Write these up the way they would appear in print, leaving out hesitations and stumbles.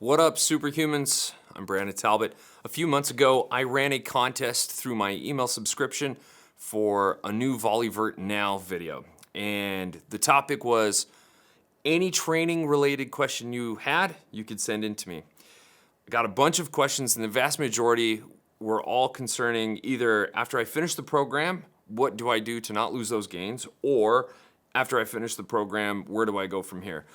What up, superhumans? I'm Brandon Talbot. A few months ago, I ran a contest through my email subscription for a new VolleyVert Now video. And the topic was any training related question you had, you could send in to me. I got a bunch of questions, and the vast majority were all concerning either after I finish the program, what do I do to not lose those gains? Or after I finish the program, where do I go from here?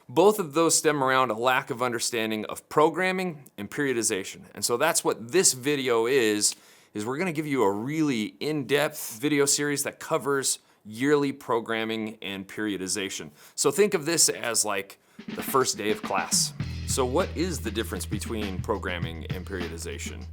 Both of those stem around a lack of understanding of programming and periodization. And so that's what this video is we're gonna give you a really in-depth video series that covers yearly programming and periodization. So think of this as like the first day of class. So what is the difference between programming and periodization?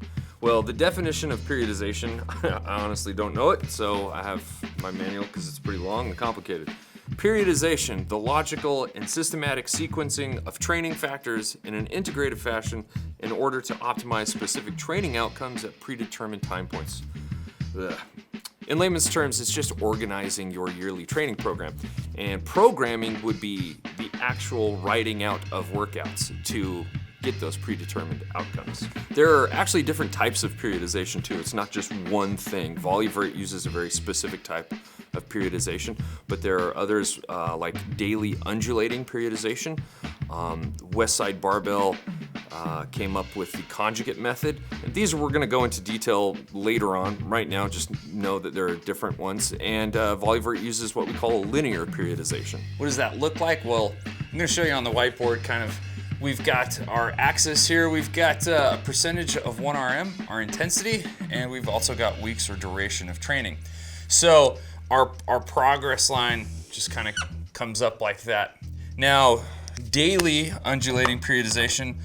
Well, the definition of periodization, I honestly don't know it, so I have my manual because it's pretty long and complicated. Periodization, the logical and systematic sequencing of training factors in an integrated fashion in order to optimize specific training outcomes at predetermined time points. Ugh. In layman's terms, it's just organizing your yearly training program. And programming would be the actual writing out of workouts to get those predetermined outcomes. There are actually different types of periodization too. It's not just one thing. VolleyVert uses a very specific type of periodization, but there are others like daily undulating periodization. Westside Barbell came up with the conjugate method. And these we're gonna go into detail later on. Right now, just know that there are different ones. And VolleyVert uses what we call a linear periodization. What does that look like? Well, I'm gonna show you on the whiteboard kind of. We've got our axis here, we've got a percentage of 1 RM, our intensity, and we've also got weeks or duration of training. So our progress line just kind of comes up like that. Now, daily undulating periodization,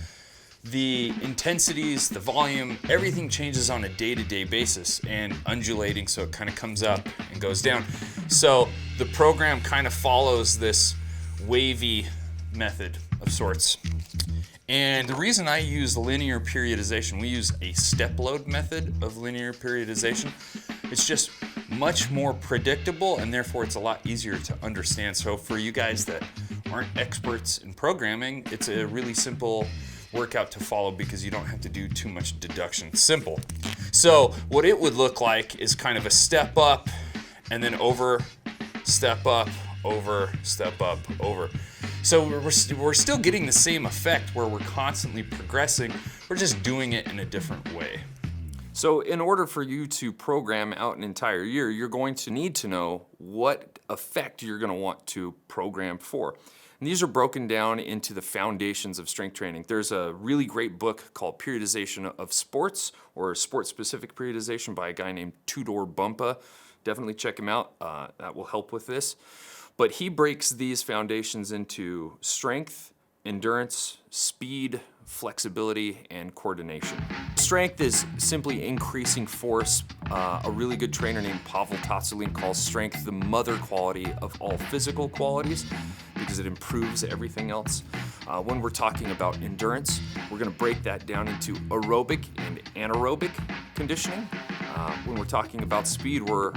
the intensities, the volume, everything changes on a day-to-day basis and undulating, so it kind of comes up and goes down. So the program kind of follows this wavy method of sorts. And the reason I use linear periodization, we use a step load method of linear periodization. It's just much more predictable, and therefore it's a lot easier to understand. So for you guys that aren't experts in programming, it's a really simple workout to follow because you don't have to do too much deduction. It's simple. So what it would look like is kind of a step up and then over, step up, over, step up, over. So we're still getting the same effect where we're constantly progressing, we're just doing it in a different way. So in order for you to program out an entire year, you're going to need to know what effect you're gonna want to program for. And these are broken down into the foundations of strength training. There's a really great book called Periodization of Sports, or Sport-Specific Periodization, by a guy named Tudor Bumpa. Definitely check him out, that will help with this. But he breaks these foundations into strength, endurance, speed, flexibility, and coordination. Strength is simply increasing force. A really good trainer named Pavel Tsatsouline calls strength the mother quality of all physical qualities because it improves everything else. When we're talking about endurance, we're gonna break that down into aerobic and anaerobic conditioning. When we're talking about speed, we're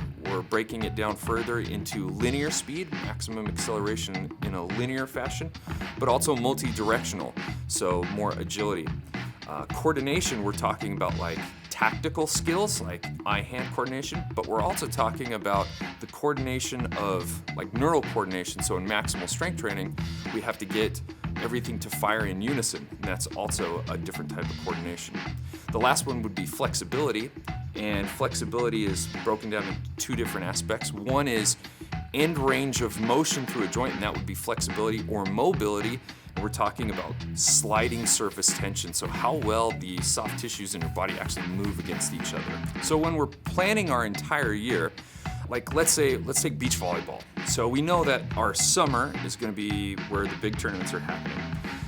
breaking it down further into linear speed, maximum acceleration in a linear fashion, but also multi-directional, so more agility. Coordination, we're talking about like tactical skills, like eye-hand coordination, but we're also talking about the coordination of like neural coordination. So in maximal strength training, we have to get everything to fire in unison, and that's also a different type of coordination. The last one would be flexibility, and flexibility is broken down into two different aspects. One is end range of motion through a joint, and that would be flexibility, or mobility, and we're talking about sliding surface tension, so how well the soft tissues in your body actually move against each other. So when we're planning our entire year, like let's take beach volleyball. So we know that our summer is gonna be where the big tournaments are happening.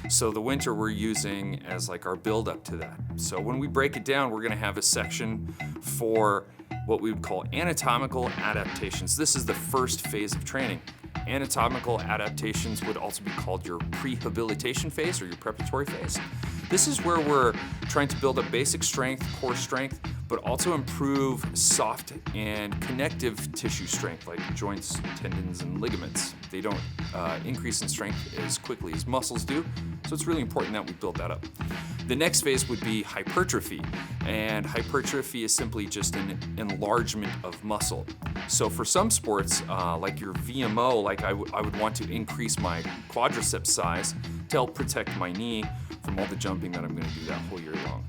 So the winter we're using as like our build up to that. So when we break it down, we're gonna have a section for what we would call anatomical adaptations. This is the first phase of training. Anatomical adaptations would also be called your prehabilitation phase or your preparatory phase. This is where we're trying to build up basic strength, core strength, but also improve soft and connective tissue strength like joints, tendons, and ligaments. They don't increase in strength as quickly as muscles do, so it's really important that we build that up. The next phase would be hypertrophy, and hypertrophy is simply just an enlargement of muscle. So for some sports, like your VMO, like I would want to increase my quadriceps size to help protect my knee from all the jumping that I'm going to do that whole year long.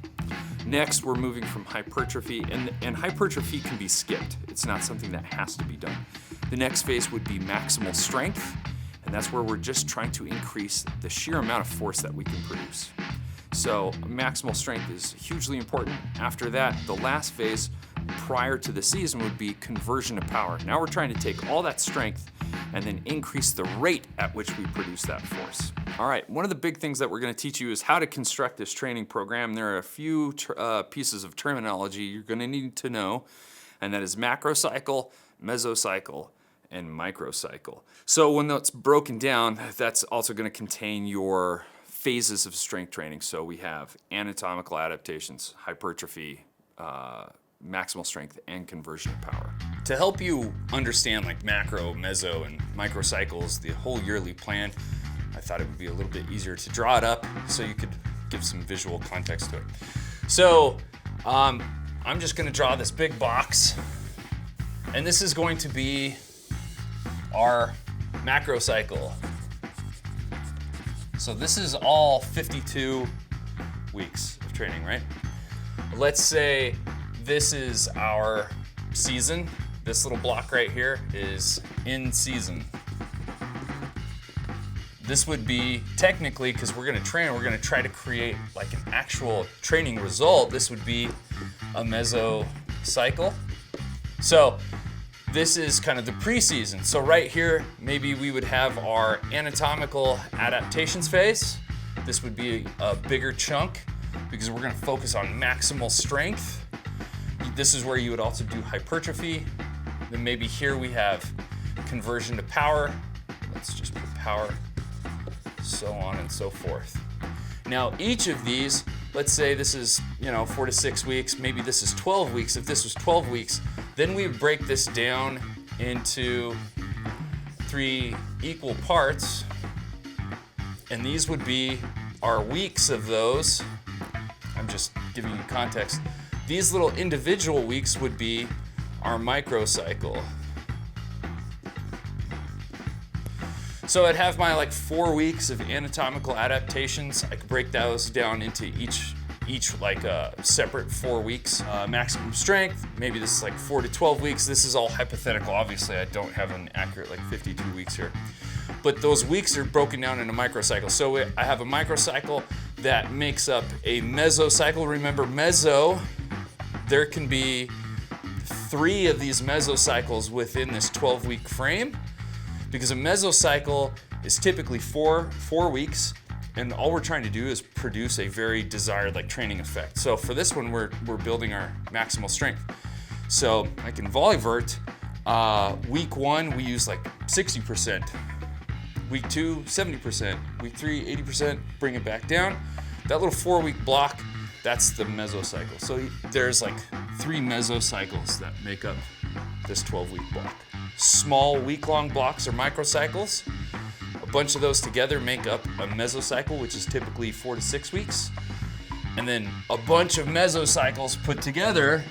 Next, we're moving from hypertrophy, and hypertrophy can be skipped. It's not something that has to be done. The next phase would be maximal strength, and that's where we're just trying to increase the sheer amount of force that we can produce. So maximal strength is hugely important. After that, the last phase prior to the season would be conversion to power. Now we're trying to take all that strength and then increase the rate at which we produce that force. All right, one of the big things that we're going to teach you is how to construct this training program. There are a few pieces of terminology you're going to need to know, and that is macrocycle, mesocycle, and microcycle. So when that's broken down, that's also going to contain your phases of strength training. So we have anatomical adaptations, hypertrophy, maximal strength, and conversion of power. To help you understand like macro, meso, and microcycles, the whole yearly plan, I thought it would be a little bit easier to draw it up so you could give some visual context to it. So I'm just gonna draw this big box, and this is going to be our macro cycle. So this is all 52 weeks of training, right? Let's say this is our season. This little block right here is in season. This would be technically, because we're gonna train, we're gonna try to create like an actual training result. This would be a mesocycle. So this is kind of the preseason. So right here, maybe we would have our anatomical adaptations phase. This would be a bigger chunk because we're gonna focus on maximal strength. This is where you would also do hypertrophy. Then maybe here we have conversion to power. Let's just put power, so on and so forth. Now each of these, let's say this is 4 to 6 weeks, maybe this is 12 weeks. If this was 12 weeks, then we would break this down into 3 equal parts, and these would be our weeks of those. I'm just giving you context. These little individual weeks would be our microcycle. So I'd have my 4 weeks of anatomical adaptations. I could break those down into each separate 4 weeks. Maximum strength, maybe this is 4 to 12 weeks. This is all hypothetical. Obviously, I don't have an accurate 52 weeks here. But those weeks are broken down into microcycles. So I have a microcycle that makes up a mesocycle. Remember, meso, there can be 3 of these mesocycles within this 12-week frame, because a mesocycle is typically 4 weeks, and all we're trying to do is produce a very desired training effect. So for this one, we're building our maximal strength. So like in VolleyVert, week 1 we use 60%, week 2 70%, week 3 80%, bring it back down. That little 4-week block, that's the mesocycle. So there's 3 mesocycles that make up this 12-week block. Small week-long blocks are microcycles. A bunch of those together make up a mesocycle, which is typically 4 to 6 weeks. And then a bunch of mesocycles put together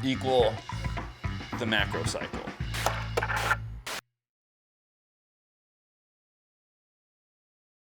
equal the macrocycle.